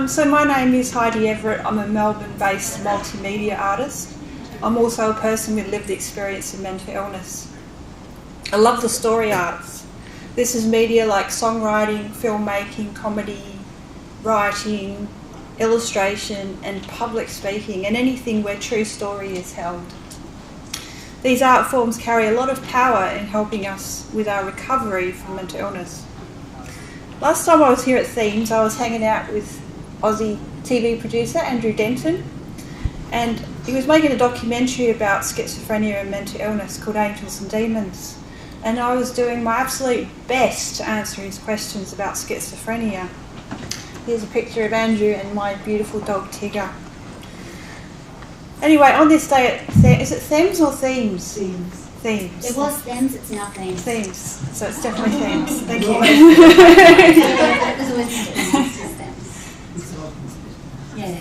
So my name is Heidi Everett. I'm a Melbourne-based multimedia artist. I'm also a person with lived experience in mental illness. I love the story arts. This is media like songwriting, filmmaking, comedy, writing, illustration and public speaking, and anything where true story is held. These art forms carry a lot of power in helping us with our recovery from mental illness. Last time I was here at Themes, I was hanging out with Aussie TV producer Andrew Denton, and he was making a documentary about schizophrenia and mental illness called Angels and Demons, and I was doing my absolute best to answer his questions about schizophrenia. Here's a picture of Andrew and my beautiful dog Tigger. Anyway, on this day at is it Themes or Themes? Themes. Themes. It was Themes, it's now Themes. Themes. So it's definitely Themes. Thank you.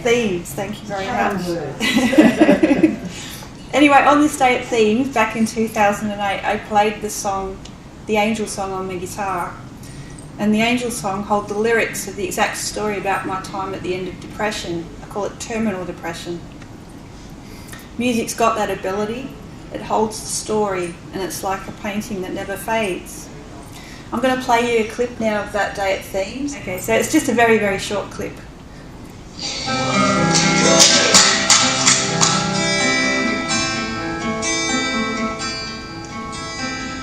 Themes, thank you very much. Anyway, on this day at Themes, back in 2008, I played the song, the Angel song on the guitar. And the Angel song holds the lyrics of the exact story about my time at the end of depression. I call it terminal depression. Music's got that ability. It holds the story, and it's like a painting that never fades. I'm going to play you a clip now of that day at Themes. Okay, so it's just a very, very short clip.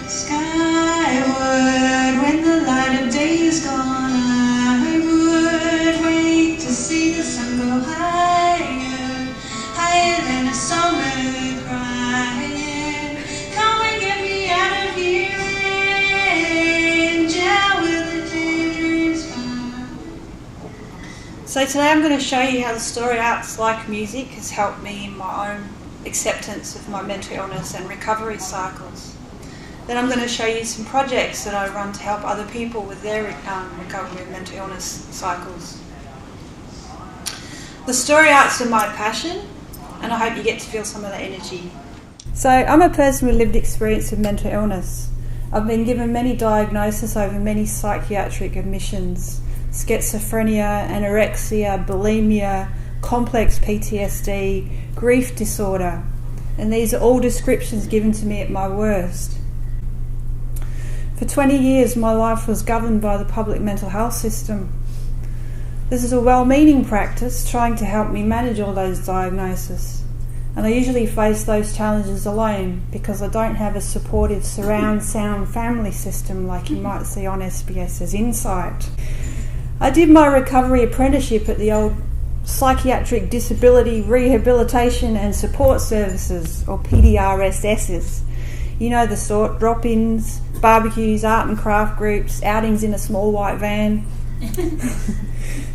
Skyward, when the light of day is gone, I would wait to see the sun go higher, higher than a summer crying. Come and get me out of here, angel with a daydream's fire. So today I'm going to show you how the story arts like music has helped me in my own acceptance of my mental illness and recovery cycles. Then I'm going to show you some projects that I run to help other people with their recovery of mental illness cycles. The story arts are my passion, and I hope you get to feel some of that energy. So I'm a person with lived experience of mental illness. I've been given many diagnoses over many psychiatric admissions: schizophrenia, anorexia, bulimia, complex PTSD, grief disorder, and these are all descriptions given to me at my worst. For 20 years my life was governed by the public mental health system. This is a well-meaning practice trying to help me manage all those diagnoses, and I usually face those challenges alone because I don't have a supportive surround sound family system like you might see on SBS's Insight. I did my recovery apprenticeship at the old Psychiatric Disability Rehabilitation and Support Services, or PDRSSs. You know the sort: drop-ins, barbecues, art and craft groups, outings in a small white van.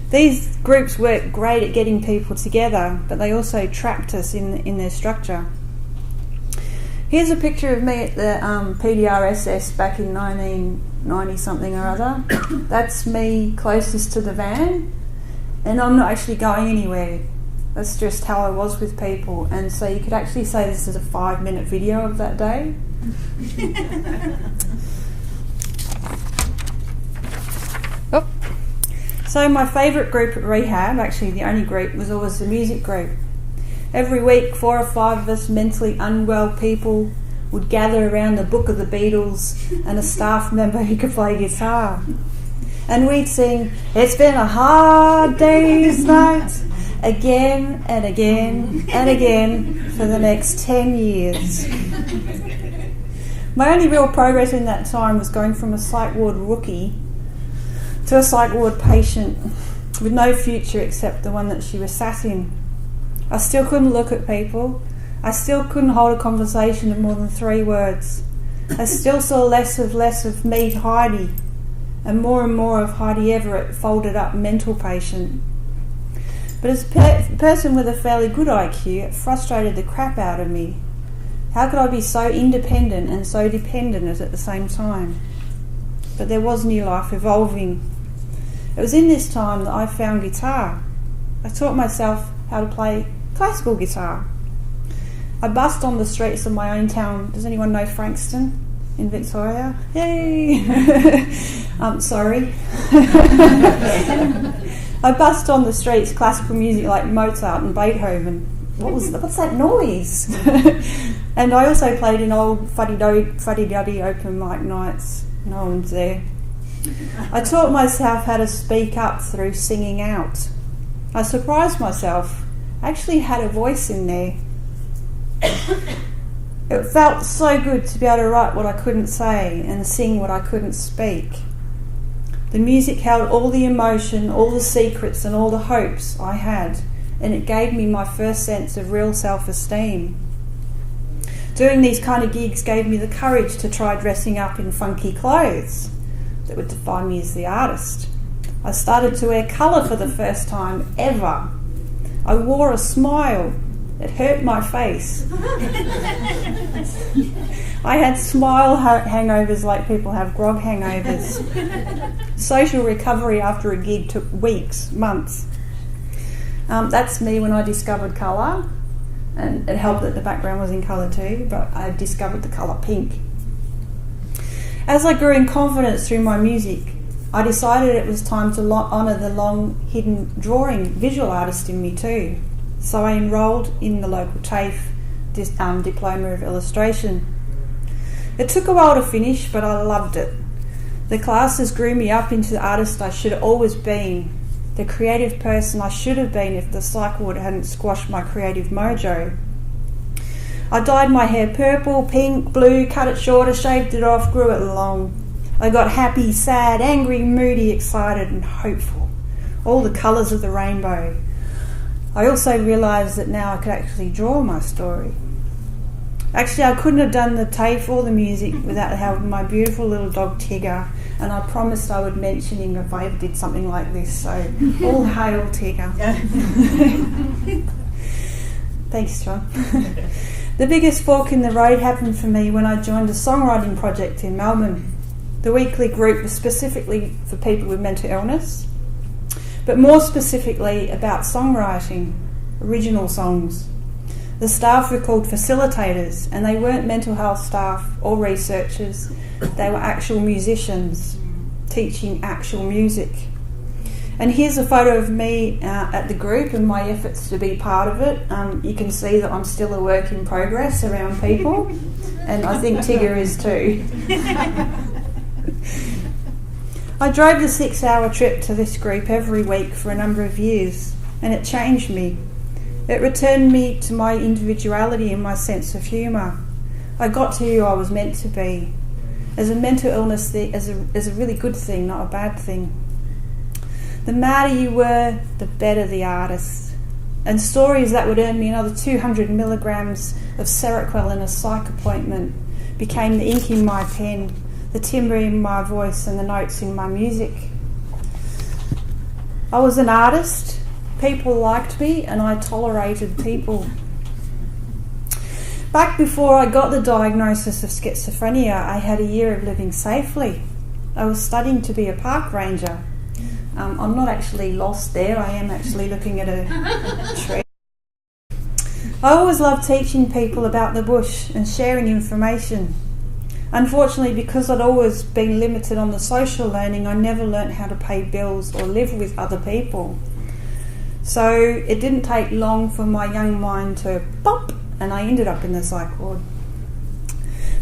These groups work great at getting people together, but they also trapped us in their structure. Here's a picture of me at the PDRSS back in 1990 something or other. That's me closest to the van, and I'm not actually going anywhere. That's just how I was with people, and so you could actually say this is a 5-minute video of that day. Oh. So my favourite group at rehab, actually the only group, was always the music group. Every week 4 or 5 of us mentally unwell people would gather around the Book of the Beatles and a staff member who could play guitar. And we'd sing, "It's been a hard day's night," again and again and again for the next 10 years. My only real progress in that time was going from a psych ward rookie to a psych ward patient with no future except the one that she was sat in. I still couldn't look at people. I still couldn't hold a conversation of more than 3 words. I still saw less of me, Heidi, and more of Heidi Everett, folded up mental patient. But as a person with a fairly good IQ, it frustrated the crap out of me. How could I be so independent and so dependent at the same time? But there was new life evolving. It was in this time that I found guitar. I taught myself how to play classical guitar. I bussed on the streets of my own town. Does anyone know Frankston? in Victoria. Yay! I'm sorry. I buzzed on the streets classical music like Mozart and Beethoven. What's that noise? And I also played in old fuddy-duddy open mic nights. No one's there. I taught myself how to speak up through singing out. I surprised myself. I actually had a voice in there. It felt so good to be able to write what I couldn't say and sing what I couldn't speak. The music held all the emotion, all the secrets and all the hopes I had, and it gave me my first sense of real self-esteem. Doing these kind of gigs gave me the courage to try dressing up in funky clothes that would define me as the artist. I started to wear colour for the first time ever. I wore a smile. It hurt my face. I had smile hangovers like people have grog hangovers. Social recovery after a gig took weeks, months. That's me when I discovered colour, and it helped that the background was in colour too, but I discovered the colour pink. As I grew in confidence through my music, I decided it was time to honour the long hidden drawing visual artist in me too. So I enrolled in the local TAFE Diploma of Illustration. It took a while to finish, but I loved it. The classes grew me up into the artist I should have always been, the creative person I should have been if the psych ward hadn't squashed my creative mojo. I dyed my hair purple, pink, blue, cut it shorter, shaved it off, grew it long. I got happy, sad, angry, moody, excited and hopeful. All the colours of the rainbow. I also realised that now I could actually draw my story. Actually, I couldn't have done the TAFE or the music without the help of my beautiful little dog Tigger, and I promised I would mention him if I ever did something like this, so all hail Tigger. Thanks, John. The biggest fork in the road happened for me when I joined a songwriting project in Melbourne. The weekly group was specifically for people with mental illness, but more specifically about songwriting, original songs. The staff were called facilitators, and they weren't mental health staff or researchers, they were actual musicians teaching actual music. And here's a photo of me at the group and my efforts to be part of it. You can see that I'm still a work in progress around people, and I think Tigger is too. I drove the 6-hour trip to this group every week for a number of years, and it changed me. It returned me to my individuality and my sense of humour. I got to who I was meant to be, as a mental illness as a really good thing, not a bad thing. The madder you were, the better the artist. And stories that would earn me another 200 milligrams of Seroquel in a psych appointment became the ink in my pen, the timbre in my voice and the notes in my music. I was an artist, people liked me, and I tolerated people. Back before I got the diagnosis of schizophrenia, I had a year of living safely. I was studying to be a park ranger. I'm not actually lost there, I am actually looking at a tree. I always loved teaching people about the bush and sharing information. Unfortunately, because I'd always been limited on the social learning, I never learnt how to pay bills or live with other people. So it didn't take long for my young mind to pop, and I ended up in the psych ward.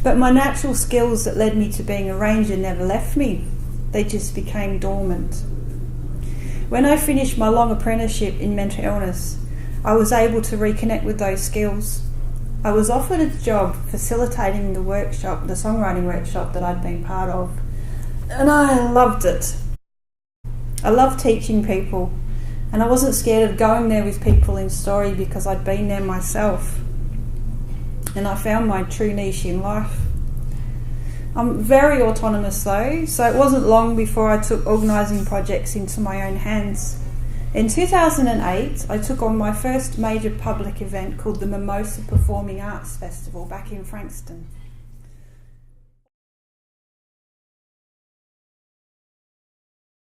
But my natural skills that led me to being a ranger never left me. They just became dormant. When I finished my long apprenticeship in mental illness, I was able to reconnect with those skills. I was offered a job facilitating the songwriting workshop that I'd been part of, and I loved it. I loved teaching people, and I wasn't scared of going there with people in story because I'd been there myself, and I found my true niche in life. I'm very autonomous though, so it wasn't long before I took organising projects into my own hands. In 2008, I took on my first major public event called the Mimosa Performing Arts Festival back in Frankston.